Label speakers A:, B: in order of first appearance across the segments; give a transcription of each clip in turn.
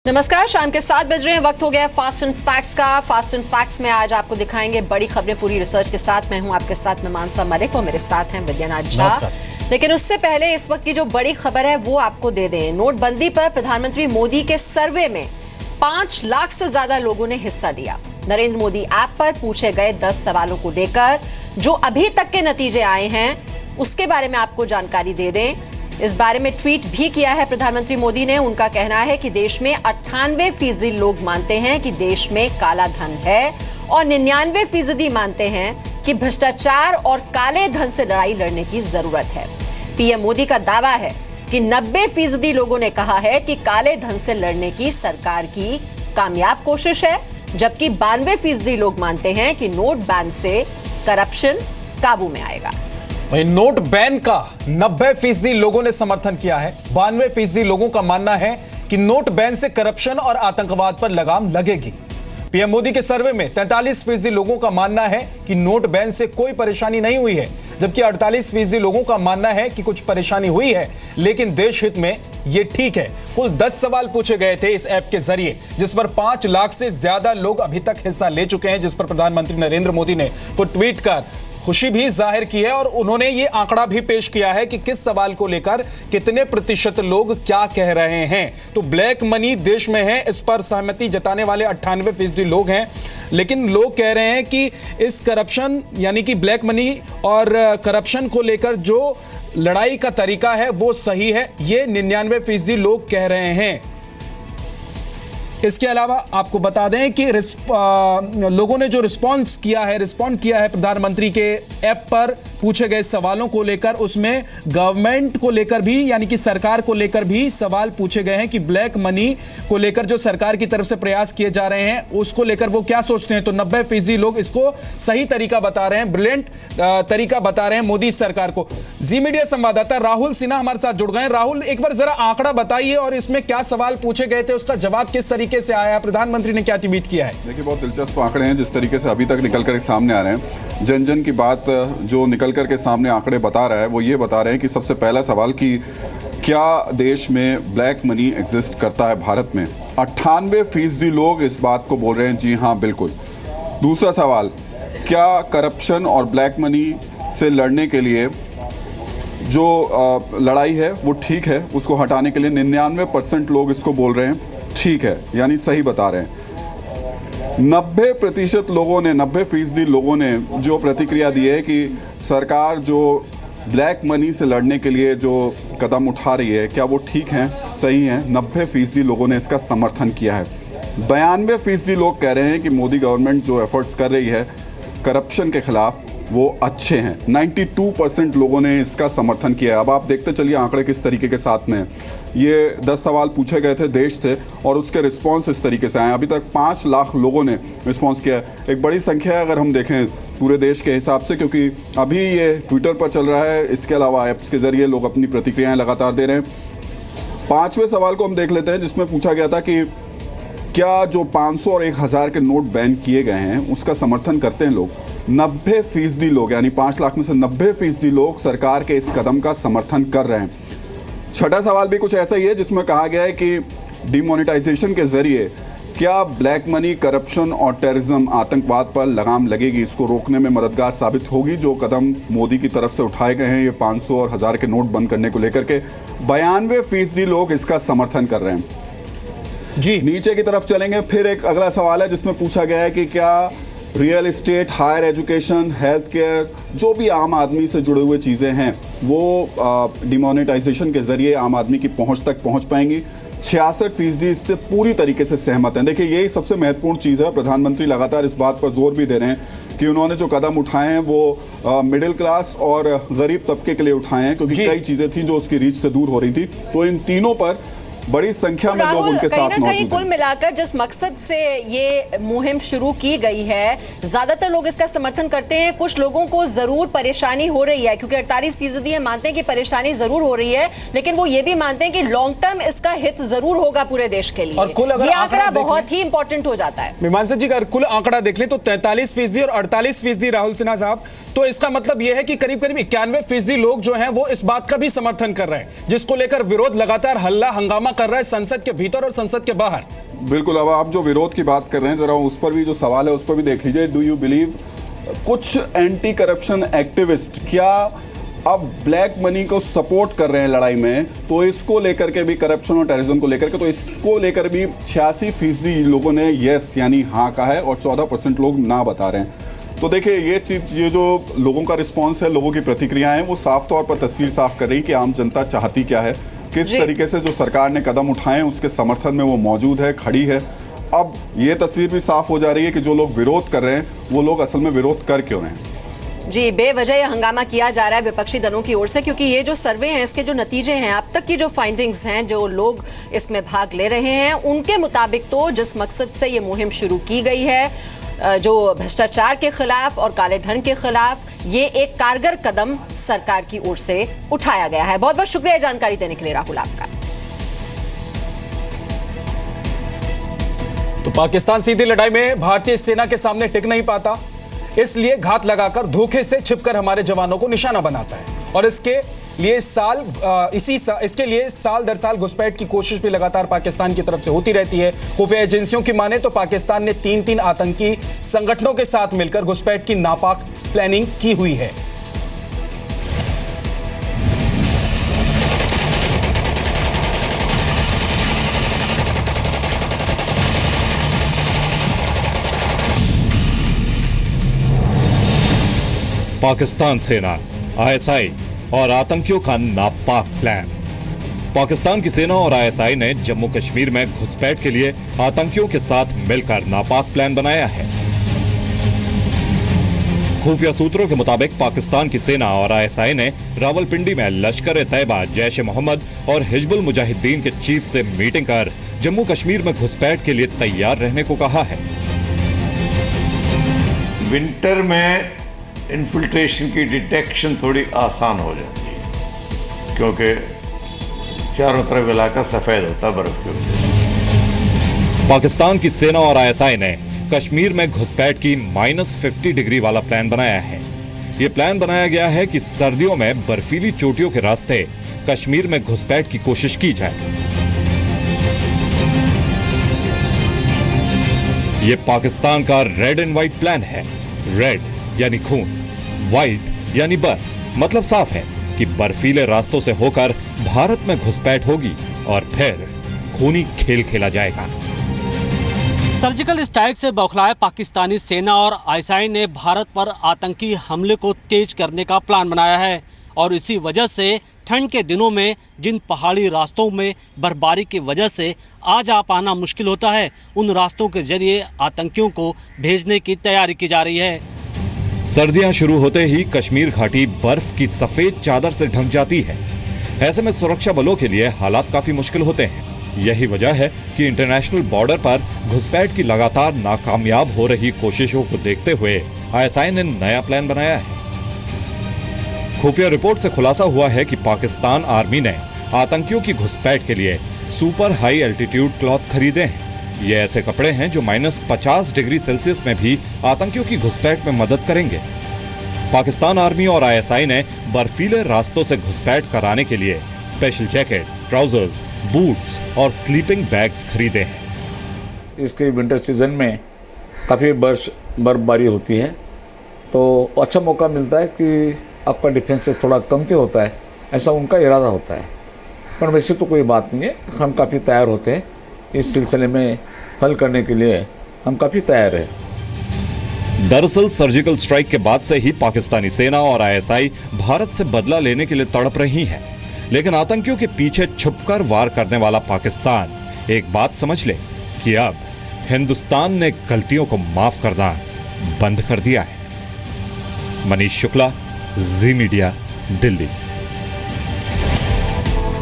A: नमस्कार, शाम के 7 बज रहे हैं। वक्त हो गया फास्ट एंड फैक्ट्स का। फास्ट एंड फैक्ट्स में आज आपको दिखाएंगे बड़ी खबरें पूरी रिसर्च के साथ। मैं हूं आपके साथ में मानसा मलिक और मेरे साथ हैं विद्यानाथ झा। लेकिन उससे पहले इस वक्त की जो बड़ी खबर है वो आपको दे दें। नोटबंदी पर प्रधानमंत्री मोदी के सर्वे में 5 लाख से ज्यादा लोगों ने हिस्सा लिया। नरेंद्र मोदी ऐप पर पूछे गए 10 सवालों को लेकर जो अभी तक के नतीजे आए हैं उसके बारे में आपको जानकारी दे दें। इस बारे में ट्वीट भी किया है प्रधानमंत्री मोदी ने। उनका कहना है कि देश में 98% लोग मानते हैं कि देश में काला धन है और 99% मानते हैं कि भ्रष्टाचार और काले धन से लड़ाई लड़ने की जरूरत है। पीएम मोदी का दावा है कि 90% लोगों ने कहा है कि काले धन से लड़ने की सरकार की कामयाब कोशिश है, जबकि 92% लोग मानते हैं कि नोट बैन से करप्शन काबू में आएगा।
B: वहीं नोट बैन का 90% लोगों ने समर्थन किया है। 92% लोगों का मानना है कि नोट बैन से करप्शन और आतंकवाद पर लगाम लगेगी। पीएम मोदी के सर्वे में 43% लोगों का मानना है कि नोट बैन से कोई परेशानी नहीं हुई है, जबकि 48% लोगों का मानना है कि कुछ परेशानी हुई है लेकिन देश हित में ये ठीक है। कुल 10 सवाल पूछे गए थे इस ऐप के जरिए, जिस पर 5 लाख से ज्यादा लोग अभी तक हिस्सा ले चुके हैं, जिस पर प्रधानमंत्री नरेंद्र मोदी ने वो ट्वीट कर खुशी भी जाहिर की है और उन्होंने ये आंकड़ा भी पेश किया है कि किस सवाल को लेकर कितने प्रतिशत लोग क्या कह रहे हैं। तो ब्लैक मनी देश में है, इस पर सहमति जताने वाले 98% लोग हैं, लेकिन लोग कह रहे हैं कि इस करप्शन यानी कि ब्लैक मनी और करप्शन को लेकर जो लड़ाई का तरीका है वो सही है, ये 99% लोग कह रहे हैं। इसके अलावा आपको बता दें कि लोगों ने जो रिस्पॉन्ड किया है प्रधानमंत्री के ऐप पर पूछे गए सवालों को लेकर, उसमें गवर्नमेंट को लेकर भी यानी कि सरकार को लेकर भी सवाल पूछे गए हैं कि ब्लैक मनी को लेकर जो सरकार की तरफ से प्रयास किए जा रहे हैं उसको लेकर वो क्या सोचते हैं। तो 90% लोग इसको सही तरीका बता रहे हैं, ब्रिलियंट तरीका बता रहे हैं मोदी सरकार को। जी मीडिया संवाददाता राहुल सिन्हा हमारे साथ जुड़ गए। राहुल, एक बार जरा आंकड़ा बताइए और इसमें क्या सवाल पूछे गए थे, उसका जवाब किस तरीके से आया, प्रधानमंत्री ने क्या ट्वीट किया है।
C: देखिए, बहुत दिलचस्प आंकड़े हैं जिस तरीके से अभी तक निकल कर सामने आ रहे हैं। जन जन की बात जो निकल कर के सामने आंकड़े बता रहा है वो ये बता रहे हैं कि सबसे पहला सवाल कि क्या देश में ब्लैक मनी एग्जिस्ट करता है भारत में। 98% लोग इस बात को बोल रहे हैं जी हाँ बिल्कुल। दूसरा सवाल, क्या करप्शन और ब्लैक मनी से लड़ने के लिए जो लड़ाई है वो ठीक है, उसको हटाने के लिए 99% लोग इसको बोल रहे हैं ठीक है, यानी सही बता रहे हैं। 90% लोगों ने जो प्रतिक्रिया दी है कि सरकार जो ब्लैक मनी से लड़ने के लिए जो कदम उठा रही है क्या वो ठीक है, सही है। 90% लोगों ने इसका समर्थन किया है। 92% लोग कह रहे हैं कि मोदी गवर्नमेंट जो एफर्ट्स कर रही है करप्शन के खिलाफ वो अच्छे हैं। 92% लोगों ने इसका समर्थन किया है। अब आप देखते चलिए आंकड़े किस तरीके के साथ में। ये 10 सवाल पूछे गए थे देश से और उसके रिस्पांस इस तरीके से आए। अभी तक 5 लाख लोगों ने रिस्पांस किया है। एक बड़ी संख्या है अगर हम देखें पूरे देश के हिसाब से, क्योंकि अभी ये ट्विटर पर चल रहा है, इसके अलावा ऐप्स के जरिए लोग अपनी प्रतिक्रियाएं लगातार दे रहे हैं। 5वें सवाल को हम देख लेते हैं जिसमें पूछा गया था कि क्या जो 500 और 1000 के नोट बैन किए गए हैं उसका समर्थन करते हैं लोग। 90% लोग यानी 5 लाख में से 90% लोग सरकार के इस कदम का समर्थन कर रहे हैं। छठा सवाल भी कुछ ऐसा ही है जिसमें कहा गया है कि डिमोनेटाइजेशन के जरिए क्या ब्लैक मनी, करप्शन और टेररिज्म, आतंकवाद पर लगाम लगेगी, इसको रोकने में मददगार साबित होगी जो कदम मोदी की तरफ से उठाए गए हैं ये 500 और 1000 के नोट बंद करने को लेकर के। 92% लोग इसका समर्थन कर रहे हैं जी। नीचे की तरफ चलेंगे, फिर एक अगला सवाल है जिसमें पूछा गया है कि क्या real estate, higher education, health care, जो भी आम आदमी से जुड़े हुए चीज़ें हैं वो डिमोनेटाइजेशन के ज़रिए आम आदमी की पहुंच तक पहुंच पाएंगी। 66% इससे पूरी तरीके से सहमत हैं। देखिए, यही सबसे महत्वपूर्ण चीज़ है। प्रधानमंत्री लगातार इस बात पर जोर भी दे रहे हैं कि उन्होंने जो कदम उठाए हैं वो मिडिल क्लास और गरीब तबके के लिए उठाए हैं, क्योंकि कई चीज़ें थी जो उसकी रीच से दूर हो रही थी। तो इन तीनों पर बड़ी संख्या में लोग उनके साथ मौजूद हैं।
A: कुल मिलाकर जिस मकसद से ये मुहिम शुरू की गई है, ज्यादातर लोग इसका समर्थन करते हैं। कुछ लोगों को जरूर परेशानी हो रही है, क्योंकि 48% ये मानते हैं कि परेशानी जरूर हो रही है, लेकिन वो ये भी मानते हैं कि लॉन्ग टर्म इसका हित जरूर होगा पूरे देश के लिए।
B: और कुल अगर
A: ये आंकड़ा बहुत ही इंपॉर्टेंट हो जाता है।
B: मीमांसा जी, अगर कुल आंकड़ा देख ले तो 43% और 48% राहुल सिन्हा साहब, तो इसका मतलब यह है कि करीब करीब 91% लोग जो हैं वो इस बात का भी समर्थन कर रहे हैं, जिसको लेकर विरोध लगातार हल्ला हंगामा कर रहा है संसद के भीतर और संसद के बाहर।
C: बिल्कुल। अब आप जो विरोध की बात कर रहे हैं, जरा उस पर भी जो सवाल है उस पर भी देख लीजिए। डू यू बिलीव कुछ एंटी करप्शन एक्टिविस्ट क्या अब ब्लैक मनी को सपोर्ट कर रहे हैं लड़ाई में, तो इसको लेकर के भी, करप्शन और टेररिज्म को लेकर के, तो इसको लेकर भी 86% लोगों ने यस यानी हाँ कहा है और 14% लोग ना बता रहे हैं। तो देखिए ये चीज़, ये जो लोगों का रिस्पॉन्स है, लोगों की प्रतिक्रियाएं हैं, वो साफ तौर पर तस्वीर साफ कर रही कि आम जनता चाहती क्या है, किस तरीके से जो सरकार ने कदम उठाए हैं उसके समर्थन में वो मौजूद है, खड़ी है। अब ये तस्वीर भी साफ हो जा रही है कि जो लोग विरोध कर रहे हैं वो लोग असल में विरोध कर क्यों रहे हैं।
A: जी, बेवजह ये हंगामा किया जा रहा है विपक्षी दलों की ओर से, क्योंकि ये जो सर्वे हैं, इसके जो नतीजे हैं, अब तक की जो फाइंडिंग्स हैं, जो लोग इसमें भाग ले रहे हैं, उनके मुताबिक तो जिस मकसद से ये मुहिम शुरू की गई है, जो भ्रष्टाचार के खिलाफ और काले धन के खिलाफ, ये एक कारगर कदम सरकार की ओर से उठाया गया है। बहुत बहुत शुक्रिया जानकारी देने के लिए राहुल आपका।
B: तो पाकिस्तान सीधी लड़ाई में भारतीय सेना के सामने टिक नहीं पाता, इसलिए घात लगाकर धोखे से छिपकर हमारे जवानों को निशाना बनाता है और इसके लिए साल दर साल घुसपैठ की कोशिश भी लगातार पाकिस्तान की तरफ से होती रहती है। खुफिया एजेंसियों की माने तो पाकिस्तान ने 3 आतंकी संगठनों के साथ मिलकर घुसपैठ की नापाक प्लानिंग की हुई है।
D: पाकिस्तान सेना, आईएसआई और आतंकियों का नापाक प्लान। पाकिस्तान की सेना और आईएसआई ने जम्मू कश्मीर में घुसपैठ के लिए आतंकियों के साथ मिलकर नापाक प्लान बनाया है। खुफिया सूत्रों के मुताबिक पाकिस्तान की सेना और आईएसआई ने रावलपिंडी में लश्कर-ए-तैयबा, जैश-ए-मोहम्मद और हिजबुल मुजाहिदीन के चीफ से मीटिंग कर जम्मू कश्मीर में घुसपैठ के लिए तैयार रहने को कहा है।
E: विंटर में इन्फिल्ट्रेशन की डिटेक्शन थोड़ी आसान हो जाती है, क्योंकि चारों तरफ इलाका सफेद होता है बर्फ की वजह से।
D: पाकिस्तान की सेना और आईएसआई ने कश्मीर में घुसपैठ की -50 डिग्री वाला प्लान बनाया है। यह प्लान बनाया गया है कि सर्दियों में बर्फीली चोटियों के रास्ते कश्मीर में घुसपैठ की कोशिश की जाए। यह पाकिस्तान का रेड एंड व्हाइट प्लान है। रेड यानी खून, व्हाइट यानी बर्फ। मतलब साफ है कि बर्फीले रास्तों से होकर भारत में घुसपैठ होगी और फिर खूनी खेल खेला जाएगा।
F: सर्जिकल स्ट्राइक से बौखलाए पाकिस्तानी सेना और आईएसआई ने भारत पर आतंकी हमले को तेज करने का प्लान बनाया है और इसी वजह से ठंड के दिनों में जिन पहाड़ी रास्तों में बर्फबारी की वजह से आ जा पाना मुश्किल होता है, उन रास्तों के जरिए आतंकियों को भेजने की तैयारी की जा रही है।
D: सर्दियां शुरू होते ही कश्मीर घाटी बर्फ की सफेद चादर से ढक जाती है। ऐसे में सुरक्षा बलों के लिए हालात काफी मुश्किल होते हैं। यही वजह है कि इंटरनेशनल बॉर्डर पर घुसपैठ की लगातार नाकामयाब हो रही कोशिशों को देखते हुए आईएसआई ने नया प्लान बनाया है। खुफिया रिपोर्ट से खुलासा हुआ है कि पाकिस्तान आर्मी ने आतंकियों की घुसपैठ के लिए सुपर हाई एल्टीट्यूड क्लॉथ खरीदे हैं। ये ऐसे कपड़े हैं जो -50 डिग्री सेल्सियस में भी आतंकियों की घुसपैठ में मदद करेंगे। पाकिस्तान आर्मी और आईएसआई ने बर्फीले रास्तों से घुसपैठ कराने के लिए स्पेशल जैकेट, ट्राउजर्स, बूट्स और स्लीपिंग बैग्स खरीदे हैं।
G: इसके विंटर सीजन में काफ़ी बर्फबारी होती है, तो अच्छा मौका मिलता है कि आपका डिफेंस से थोड़ा कमती होता है, ऐसा उनका इरादा होता है। पर वैसे तो कोई बात नहीं है, हम काफ़ी तैयार होते हैं इस सिलसिले में हल करने के लिए, हम काफ़ी तैयार हैं।
D: दरअसल सर्जिकल स्ट्राइक के बाद से ही पाकिस्तानी सेना और आईएसआई भारत से बदला लेने के लिए तड़प रही हैं। लेकिन आतंकियों के पीछे छुपकर वार करने वाला पाकिस्तान एक बात समझ ले कि अब हिंदुस्तान ने गलतियों को माफ करना बंद कर दिया है। मनीष शुक्ला, जी मीडिया, दिल्ली।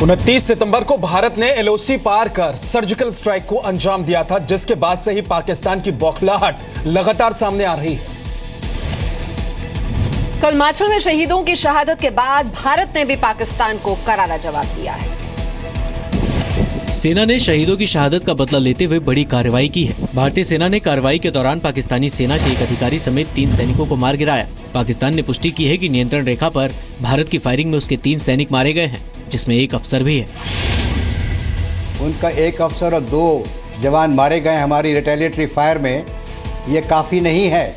B: 29 सितंबर को भारत ने एलओसी पार कर सर्जिकल स्ट्राइक को अंजाम दिया था, जिसके बाद से ही पाकिस्तान की बौखलाहट लगातार सामने आ रही है।
A: कल हिमाचल में शहीदों की शहादत के बाद भारत ने भी पाकिस्तान को करारा जवाब दिया है।
F: सेना ने शहीदों की शहादत का बदला लेते हुए बड़ी कार्रवाई की है। भारतीय सेना ने कार्रवाई के दौरान पाकिस्तानी सेना के एक अधिकारी समेत 3 सैनिकों को मार गिराया। पाकिस्तान ने पुष्टि की है कि नियंत्रण रेखा पर भारत की फायरिंग में उसके 3 सैनिक मारे गए हैं, जिसमें एक अफसर भी है।
H: उनका एक अफसर और 2 जवान मारे गए हमारी रिटेलिएटरी फायर में, ये काफ़ी नहीं है।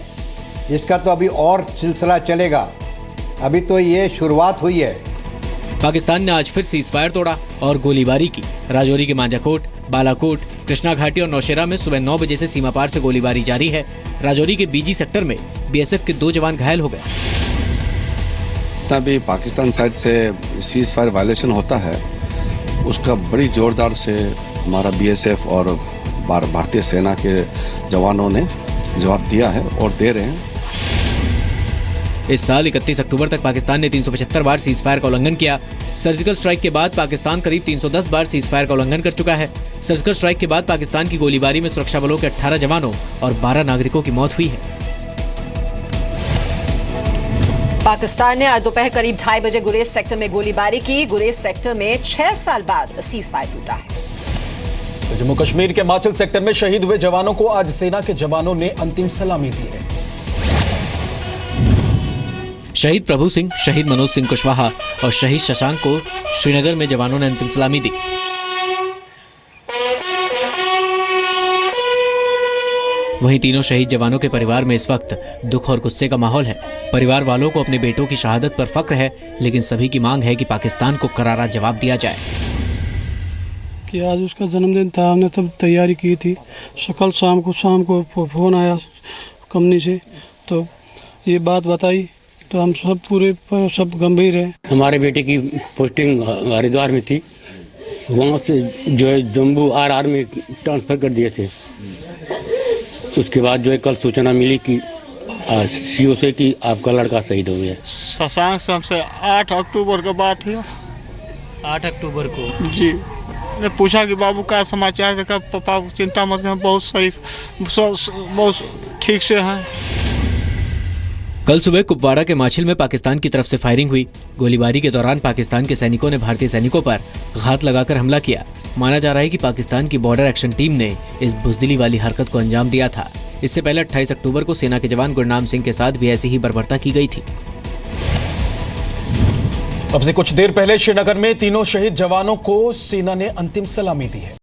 H: इसका तो अभी और सिलसिला चलेगा। अभी तो ये शुरुआत हुई है।
F: पाकिस्तान ने आज फिर सीज फायर तोड़ा और गोलीबारी की। राजौरी के मांझाकोट, बालाकोट, कृष्णा घाटी और नौशेरा में सुबह 9 बजे से सीमा पार से गोलीबारी जारी है। राजौरी के बीजी सेक्टर में बीएसएफ के 2 जवान घायल हो गए।
I: तभी पाकिस्तान साइड से सीज फायर वायलेशन होता है, उसका बड़ी जोरदार से हमारा बीएसएफ और भारतीय सेना के जवानों ने जवाब दिया है और दे रहे हैं।
F: इस साल 31 अक्टूबर तक पाकिस्तान ने 375 बार सीज फायर का उल्लंघन किया। सर्जिकल स्ट्राइक के बाद पाकिस्तान करीब 310 बार सीज फायर का उल्लंघन कर चुका है। सर्जिकल स्ट्राइक के बाद पाकिस्तान की गोलीबारी में सुरक्षा बलों के 18 जवानों और 12 नागरिकों की मौत हुई है।
A: पाकिस्तान ने आज दोपहर करीब 2:30 बजे गुरेज सेक्टर में गोलीबारी की। गुरेज सेक्टर में 6 साल बाद सीज फायर टूटा है।
B: तो जम्मू कश्मीर के माचल सेक्टर में शहीद हुए जवानों को आज सेना के जवानों ने अंतिम सलामी दी है।
F: शहीद प्रभु सिंह, शहीद मनोज सिंह कुशवाहा और शहीद शशांक को श्रीनगर में जवानों ने अंतिम सलामी दी। वहीं तीनों शहीद जवानों के परिवार में इस वक्त दुख और गुस्से का माहौल है। परिवार वालों को अपने बेटों की शहादत पर फख्र है, लेकिन सभी की मांग है कि पाकिस्तान को करारा जवाब दिया जाए।
J: कि आज उसका जन्मदिन था, हमने तब तैयारी की थी। कल शाम को फ़ोन आया कंपनी से, तो ये बात बताई, तो हम सब पूरे सब गंभीर हैं।
K: हमारे बेटे की पोस्टिंग हरिद्वार में थी, वहाँ से जो है जम्मू आरआर में ट्रांसफ़र कर दिए थे। उसके बाद जो है कल सूचना मिली कि सीओ से कि आपका लड़का शहीद हो गया।
J: शशांक से हमसे 8 अक्टूबर को बात हुई।
F: 8 अक्टूबर को
J: जी, मैं पूछा कि बाबू क्या समाचार है? पापा चिंता मत करें, बहुत सही, बहुत ठीक से हैं।
F: कल सुबह कुपवाड़ा के माछिल में पाकिस्तान की तरफ से फायरिंग हुई। गोलीबारी के दौरान पाकिस्तान के सैनिकों ने भारतीय सैनिकों पर घात लगाकर हमला किया। माना जा रहा है कि पाकिस्तान की बॉर्डर एक्शन टीम ने इस बुज़दिली वाली हरकत को अंजाम दिया था। इससे पहले 28 अक्टूबर को सेना के जवान गुरनाम सिंह के साथ भी ऐसी ही बर्बरता की गई थी।
B: अब से कुछ देर पहले श्रीनगर में तीनों शहीद जवानों को सेना ने अंतिम सलामी दी है।